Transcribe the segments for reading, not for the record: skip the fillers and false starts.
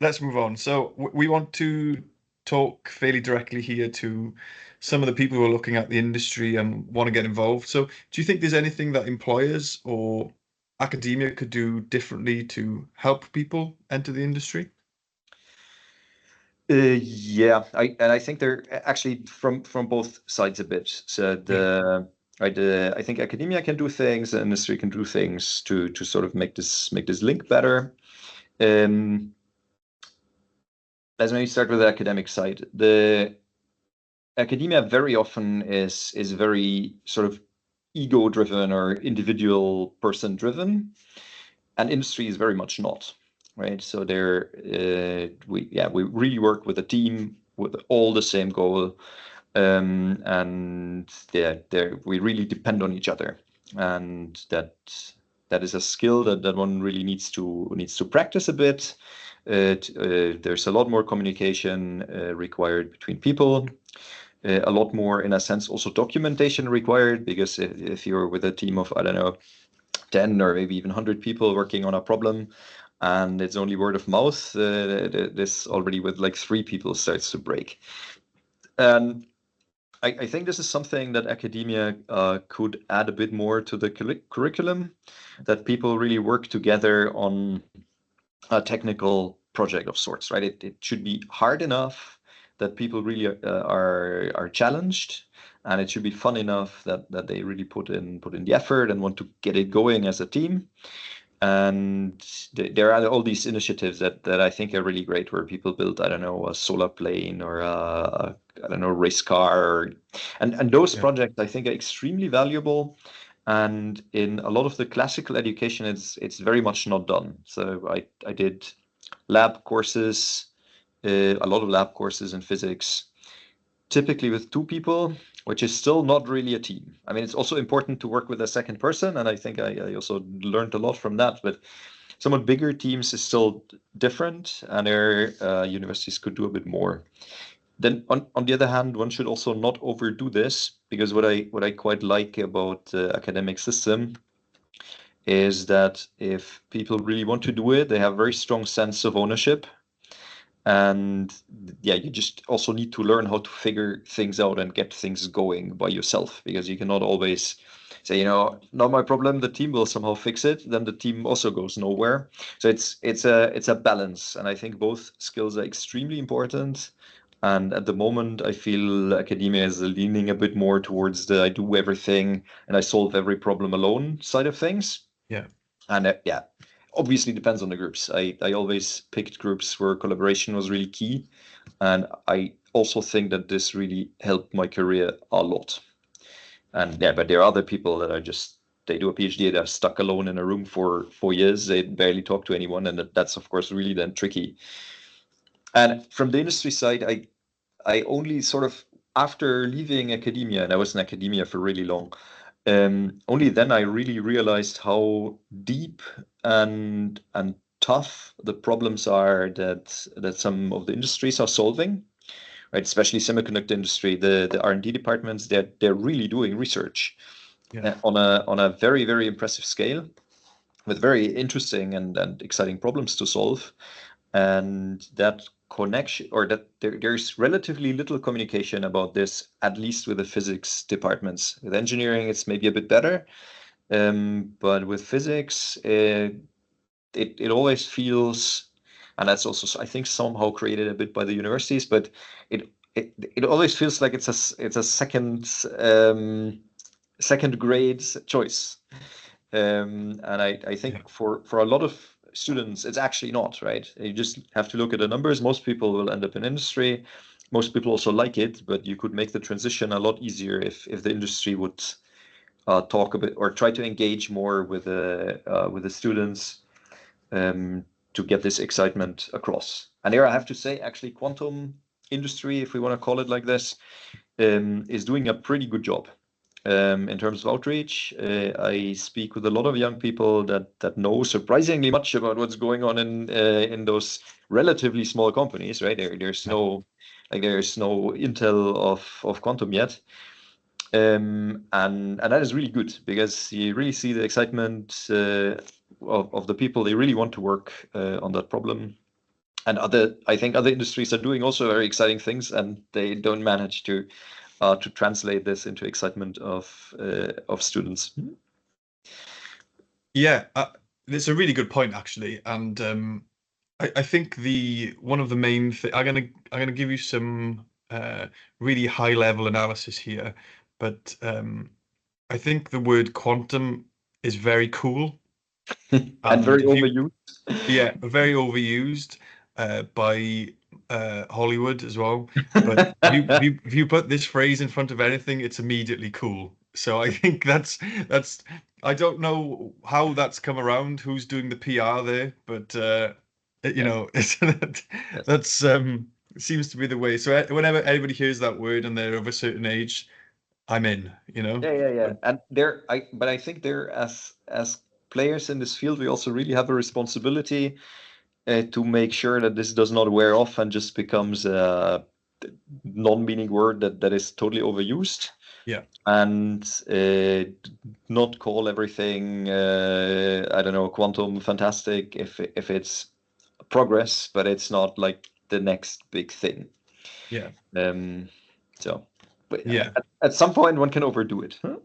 let's move on. So we want to talk fairly directly here to some of the people who are looking at the industry and want to get involved. So do you think there's anything that employers or academia could do differently to help people enter the industry? Yeah, I think they're actually from both sides a bit. So I think academia can do things, the industry can do things to sort of make this link better. Let's maybe start with the academic side. The academia very often is very sort of ego driven or individual person driven, and industry is very much not, right? So we really work with a team with all the same goal, and we really depend on each other, and that is a skill that one really needs to practice a bit. There's a lot more communication required between people. A lot more, in a sense, also documentation required, because if you're with a team of, I don't know, 10 or maybe even 100 people working on a problem, and it's only word of mouth, this already with like 3 people starts to break. And I think this is something that academia could add a bit more to the curriculum, that people really work together on a technical project of sorts, right? It should be hard enough that people really are challenged, and it should be fun enough that they really put in the effort and want to get it going as a team. And there are all these initiatives that I think are really great, where people build, I don't know, a solar plane or I don't know, race car, and those projects I think are extremely valuable. And in a lot of the classical education, it's very much not done. So I did lab courses, a lot of lab courses in physics, typically with 2 people, which is still not really a team. I mean, it's also important to work with a second person, and I think I also learned a lot from that. But somewhat bigger teams is still different, and their universities could do a bit more. Then on the other hand, one should also not overdo this, because what I quite like about the academic system is that if people really want to do it, they have a very strong sense of ownership. And yeah, you just also need to learn how to figure things out and get things going by yourself, because you cannot always say, not my problem, the team will somehow fix it. Then the team also goes nowhere. So it's a balance, and I think both skills are extremely important. And at the moment, I feel academia is leaning a bit more towards the I do everything and I solve every problem alone side of things. Yeah. And obviously depends on the groups. I always picked groups where collaboration was really key. And I also think that this really helped my career a lot. And but there are other people that they do a PhD, they're stuck alone in a room for 4 years. They barely talk to anyone. And that's, of course, really then tricky. And from the industry side, I only sort of, after leaving academia, and I was in academia for really long, only then I really realized how deep and tough the problems are that some of the industries are solving, right? Especially semiconductor industry, the R&D departments, they're really doing research on a very, very impressive scale, with very interesting and exciting problems to solve. And that connection, or that there's relatively little communication about this, at least with the physics departments. With engineering, it's maybe a bit better, but with physics, it always feels, and that's also, I think, somehow created a bit by the universities, but it always feels like it's a second grade choice. And I think for a lot of students, it's actually not, right? You just have to look at the numbers. Most people will end up in industry. Most people also like it, but you could make the transition a lot easier if the industry would talk a bit, or try to engage more with the students, to get this excitement across. And here I have to say, actually, quantum industry, if we want to call it like this, is doing a pretty good job. In terms of outreach, I speak with a lot of young people that know surprisingly much about what's going on in those relatively small companies, right? There's no intel of quantum yet, and that is really good, because you really see the excitement of the people. They really want to work on that problem, I think other industries are doing also very exciting things, and they don't manage to translate this into excitement of students. Yeah, it's a really good point actually, and I think the one of the main I'm gonna give you some really high level analysis here, but I think the word quantum is very cool, And and very if you overused. yeah, very overused by Hollywood as well. But if you put this phrase in front of anything, it's immediately cool. So I think that's I don't know how that's come around, who's doing the PR there, but you Yes, know, yes. that's seems to be the way. So whenever anybody hears that word and they're of a certain age, I'm in, you know. Yeah, yeah, yeah. But And but I think there, as players in this field, we also really have a responsibility to make sure that this does not wear off and just becomes a non-meaning word that is totally overused, yeah, and not call everything I don't know, quantum fantastic if it's progress, but it's not like the next big thing. yeah, Um, so, but yeah. at some point one can overdo it. Huh?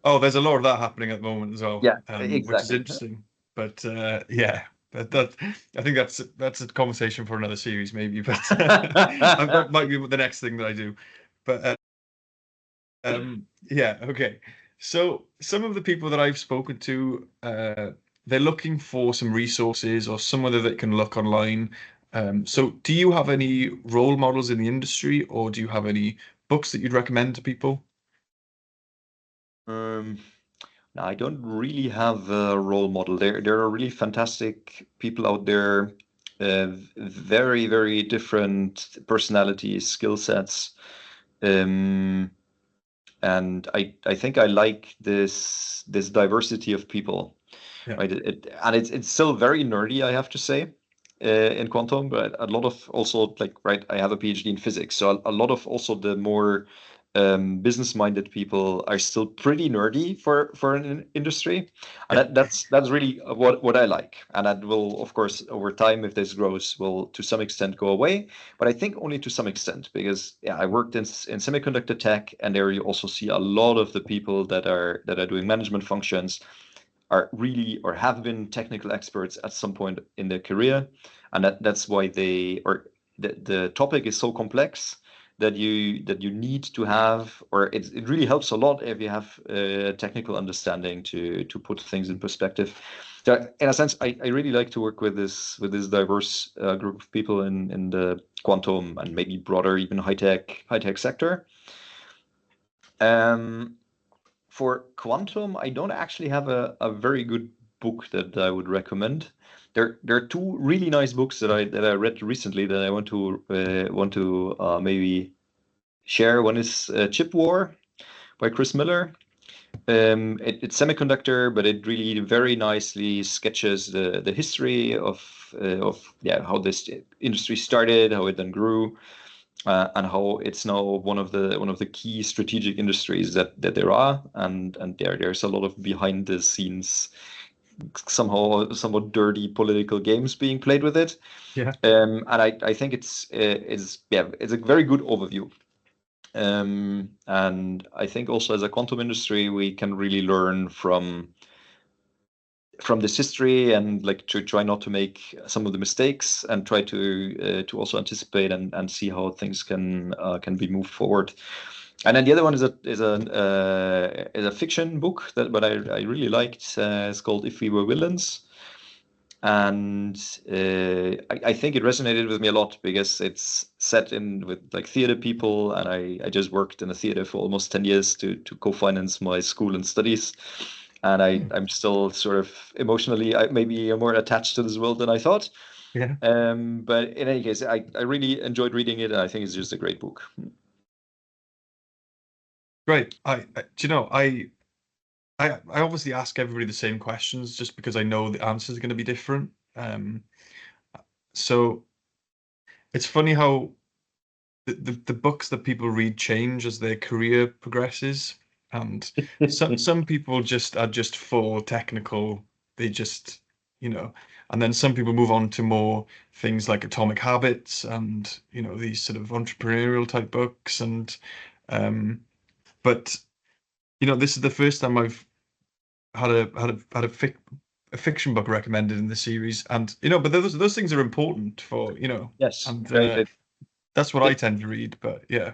Oh, there's a lot of that happening at the moment as well, Yeah, which is exactly. interesting. But yeah, that I think that's a conversation for another series maybe. But that might be the next thing that I do. But yeah, okay. So some of the people that I've spoken to, they're looking for some resources or somewhere that they can look online. So do you have any role models in the industry, or do you have any books that you'd recommend to people? Um, no, I don't really have a role model. There are really fantastic people out there, very, very different personalities, skill sets. Um, and I think I like this diversity of people, Yeah, right? And it's still very nerdy, I have to say, in quantum, but a lot of also like, right, I have a PhD in physics, so a lot of also the more business-minded people are still pretty nerdy for an industry, and yeah, that's really what I like, and that will, of course, over time, if this grows, will to some extent go away, but I think only to some extent, because yeah, I worked in semiconductor tech, and there you also see a lot of the people that are doing management functions are really or have been technical experts at some point in their career, and that's why the topic is so complex that you need to have, or it really helps a lot if you have technical understanding to put things in perspective. So in a sense, I really like to work with this diverse group of people in the quantum and maybe broader, even high tech sector. Um, for quantum, I don't actually have a very good book that I would recommend. There are two really nice books that I read recently that I want to maybe share. One is Chip War by Chris Miller. It's semiconductor, but it really very nicely sketches the history of yeah, how this industry started, how it then grew, and how it's now one of the key strategic industries that there are, and there's a lot of behind the scenes, somehow somewhat dirty political games being played with it. yeah. And I think it's a very good overview. And I think also as a quantum industry, we can really learn from this history, and like to try not to make some of the mistakes, and try to also anticipate and see how things can be moved forward. And then the other one is a fiction book that but I really liked. It's called If We Were Villains, and I think it resonated with me a lot because it's set in with like theater people, and I just worked in a theater for almost 10 years to co-finance my school and studies, and Hmm. I'm still sort of emotionally maybe more attached to this world than I thought. Yeah. But in any case, I really enjoyed reading it, and I think it's just a great book. Great. Do you know, I obviously ask everybody the same questions just because I know the answers are going to be different. So it's funny how the books that people read change as their career progresses, and some people just are just full technical. They just and then some people move on to more things like Atomic Habits and, these sort of entrepreneurial type books. Um, but, this is the first time I've had a fiction book recommended in the series, and but those things are important for Yes, and right. that's what I tend to read. But yeah,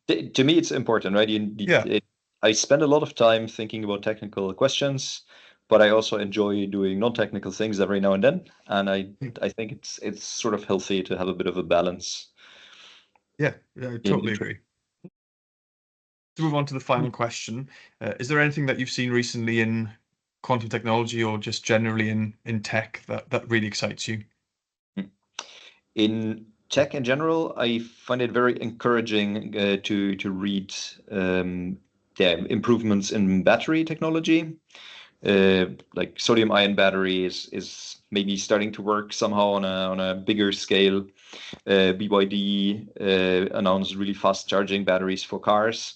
To me, it's important, right? yeah, I spend a lot of time thinking about technical questions, but I also enjoy doing non-technical things every now and then. And I think it's sort of healthy to have a bit of a balance yeah, I in totally agree. To move on to the final question, is there anything that you've seen recently in quantum technology or just generally in tech that really excites you? in tech in general. I find it very encouraging to read improvements in battery technology. Like sodium ion battery is maybe starting to work somehow on a bigger scale. BYD announced really fast charging batteries for cars,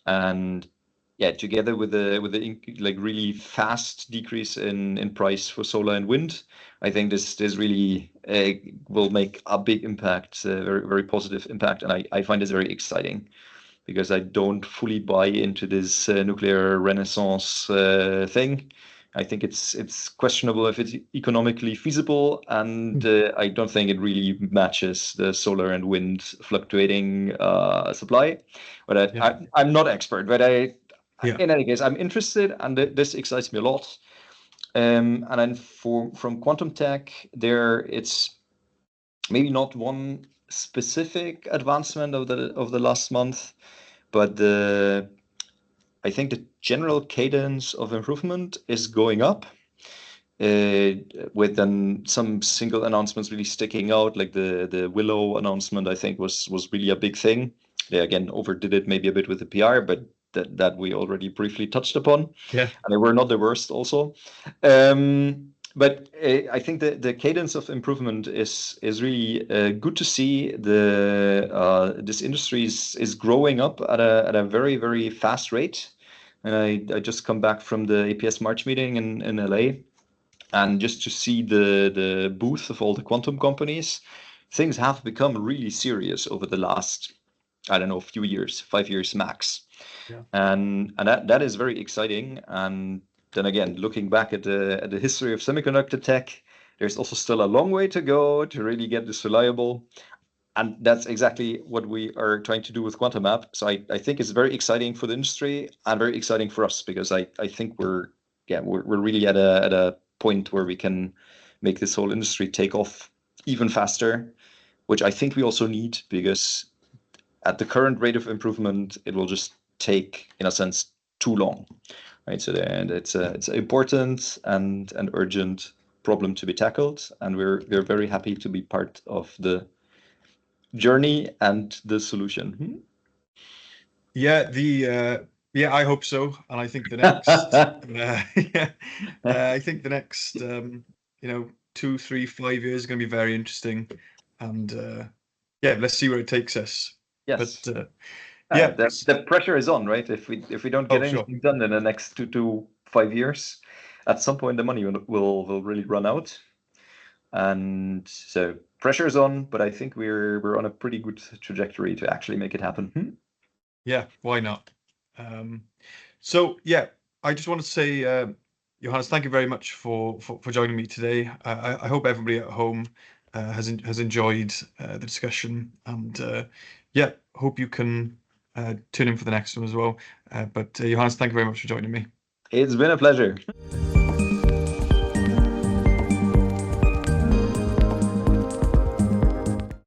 and yeah, together with the like really fast decrease in price for solar and wind, I think this really will make a big impact, very very positive impact, and I find this very exciting because I don't fully buy into this nuclear renaissance thing. I think it's questionable if it's economically feasible, and I don't think it really matches the solar and wind fluctuating supply. But Yeah, I'm not expert, but yeah, in any case, I'm interested, and this excites me a lot. And then from quantum tech, it's maybe not one specific advancement of the last month, but I think the general cadence of improvement is going up, uh, with then some single announcements really sticking out, like the Willow announcement. I think was really a big thing. They again overdid it maybe a bit with the PR, but that we already briefly touched upon, yeah, and they were not the worst also. But I think the cadence of improvement is really good to see. This industry is growing up at a very very fast rate, and I just come back from the APS March meeting in LA, and just to see the booth of all the quantum companies, things have become really serious over the last, I don't know, few years, 5 years max, yeah. and that is very exciting. And then again, looking back at the history of semiconductor tech, there's also still a long way to go to really get this reliable. And that's exactly what we are trying to do with QuantaMap. So I think it's very exciting for the industry and very exciting for us, because I think we're really at a point where we can make this whole industry take off even faster, which I think we also need, because at the current rate of improvement, it will just take, in a sense, too long, right? So and it's an important and urgent problem to be tackled, and we're very happy to be part of the journey and the solution. Yeah, I hope so, and I think the next yeah, I think the next 2, 3, 5 years are going to be very interesting, and yeah, let's see where it takes us. But Yes. yeah, The pressure is on, right? If we don't oh get sure, anything done in the next 2 to 5 years, at some point the money will really run out. And so pressure is on, but I think we're on a pretty good trajectory to actually make it happen. yeah, why not? Um, so yeah, I just want to say, Johannes, thank you very much for joining me today. I hope everybody at home has enjoyed the discussion, and yeah, hope you can tune in for the next one as well. But Johannes, thank you very much for joining me. It's been a pleasure.